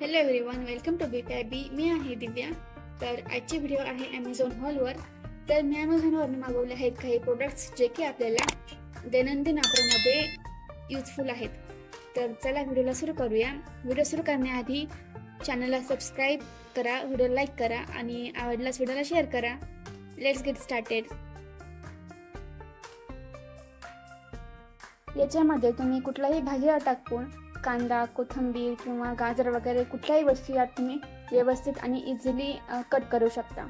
Hello everyone, welcome to be. मी आहे दिव्या. तर आजची व्हिडिओ आहे ॲमेझॉन हॉलवर. तर मी ॲमेझॉनवरून मागवले आहेत काही प्रोडक्ट्स जे की आपल्याला दैनंदिन वापरामध्ये यूजफुल आहेत. तर चला व्हिडिओला सुरू करूया. व्हिडिओ सुरू करण्याआधी चॅनलला सबस्क्राईब करा, व्हिडिओ लाईक करा आणि आवडल्यास व्हिडिओला शेअर करा. Let's get started. याच्यामध्ये तुम्ही कुठलाही भाजीला टाकून कांदा, कोथिंबीर किंवा गाजर वगैरे कुठल्याही वस्तू यात तुम्ही व्यवस्थित आणि इझिली कट करू शकता.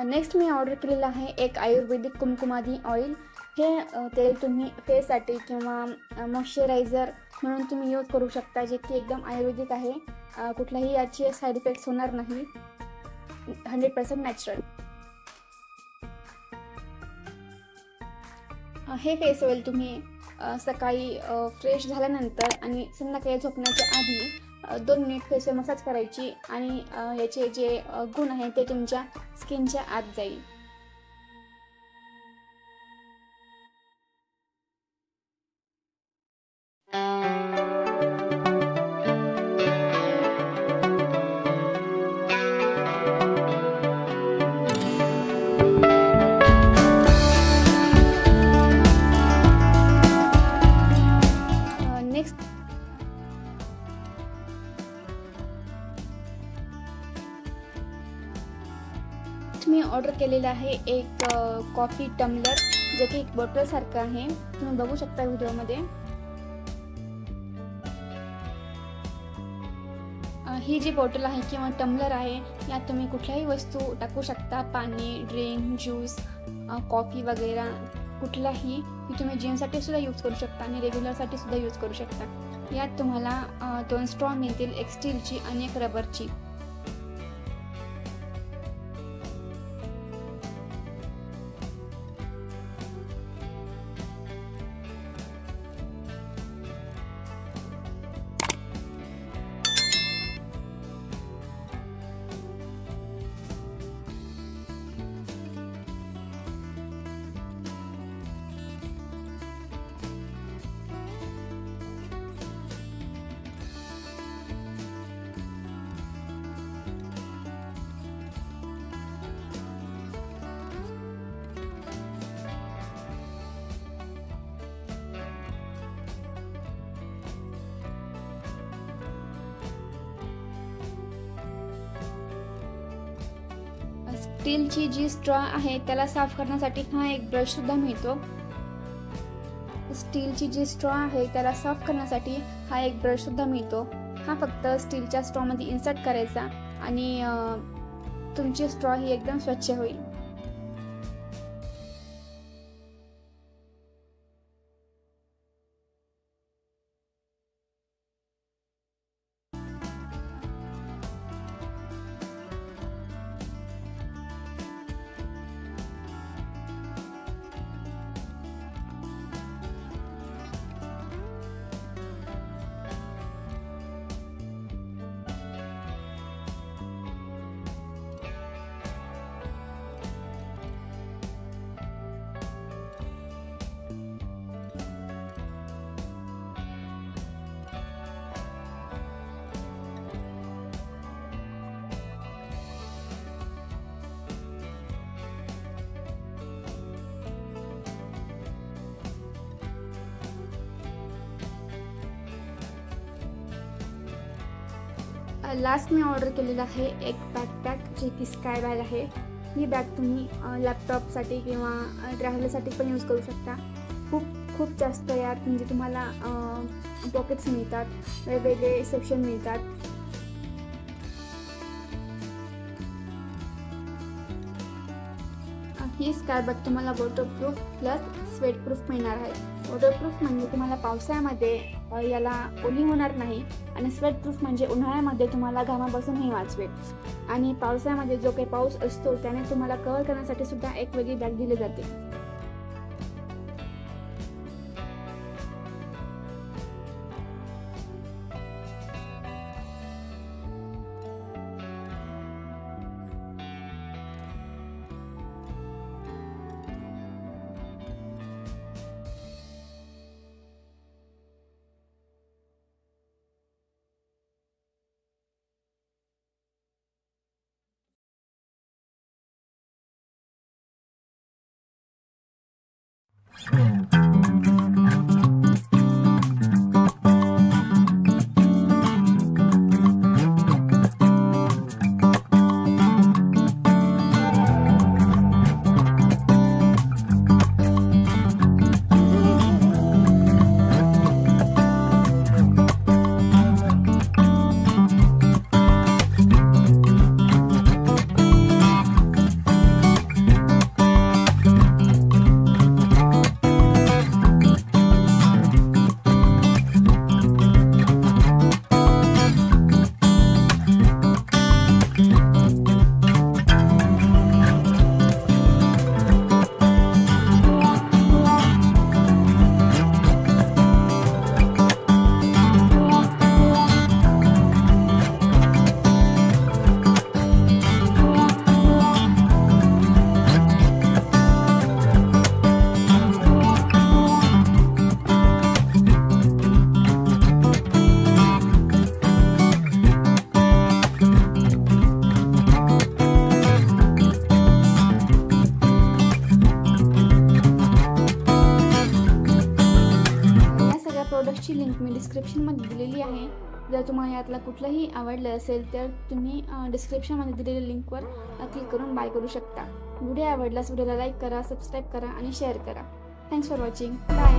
नेक्स्ट मी ऑर्डर केलेलं आहे एक आयुर्वेदिक कुमकुमादी ऑइल. हे तेल तुम्ही फेससाठी किंवा मॉइश्चरायझर म्हणून तुम्ही यूज करू शकता, जे की एकदम आयुर्वेदिक आहे. कुठलाही याचे साईड इफेक्ट्स होणार नाही. 100% नॅचरल. हे फेस ऑइल तुम्ही सकाळी फ्रेश झाल्यानंतर आणि संध्याकाळी झोपण्याच्या आधी 2 मिनिट फेसवर मसाज करायची आणि याचे जे गुण आहे ते तुमच्या स्किनच्या आत जाईल. मी ऑर्डर केलेलं आहे एक कॉफी टम्बलर, जे की एक बॉटल सारखं आहे. तुम्ही बघू शकता व्हिडिओमध्ये. ही जी बॉटल आहे किंवा टम्बलर आहे, यात तुम्ही कुठल्याही वस्तू टाकू शकता. पाणी, ड्रिंक, ज्यूस, कॉफी वगैरे कुठलाही. ही तुम्ही जिमसाठी सुद्धा यूज करू शकता आणि रेग्युलरसाठी सुद्धा यूज करू शकता. यात तुम्हाला 2 स्ट्रॉ मिळतील, एक स्टीलची आणि एक रबरची. स्टीलची जी स्ट्रॉ आहे त्याला साफ करण्यासाठी हा एक ब्रश सुद्धा मिळतो. हा एक ब्रश सुद्धा मिळतो. हा फक्त स्टीलच्या स्ट्रॉमध्ये इन्सर्ट करायचा आणि तुमची स्ट्रॉ ही एकदम स्वच्छ होईल. लास्ट मी ऑर्डर केलेलं आहे एक बॅकपॅक, जे की स्काय बॅग आहे. ही बॅग तुम्ही लॅपटॉपसाठी किंवा ट्रॅव्हलसाठी पण यूज करू शकता. खूप जास्त यात म्हणजे तुम्हाला पॉकेट्स मिळतात, वेगवेगळे सेक्शन मिळतात. ही स्कार्फ बॅग तुम्हाला वॉटरप्रूफ प्लस स्वेटप्रूफ मिळणार आहे. वॉटरप्रूफ म्हणजे तुम्हाला पावसाळ्यामध्ये याला ओली होणार नाही आणि स्वेटप्रूफ म्हणजे उन्हाळ्यामध्ये तुम्हाला घामापासूनही वाचवेल. आणि पावसाळ्यामध्ये जो काही पाऊस असतो त्याने तुम्हाला कव्हर करण्यासाठी सुद्धा एक वेगळी बॅग दिली जाते. प्रोडक्टची लिंक मी डिस्क्रिप्शनमध्ये दिलेली आहे. जर तुम्हाला यातला कुठलंही आवडलं असेल तर तुम्ही डिस्क्रिप्शनमध्ये दिलेल्या लिंकवर क्लिक करून बाय करू शकता. व्हिडिओ आवडल्यास व्हिडिओला लाईक करा, सबस्क्राईब करा आणि शेअर करा. Thanks for watching. बाय.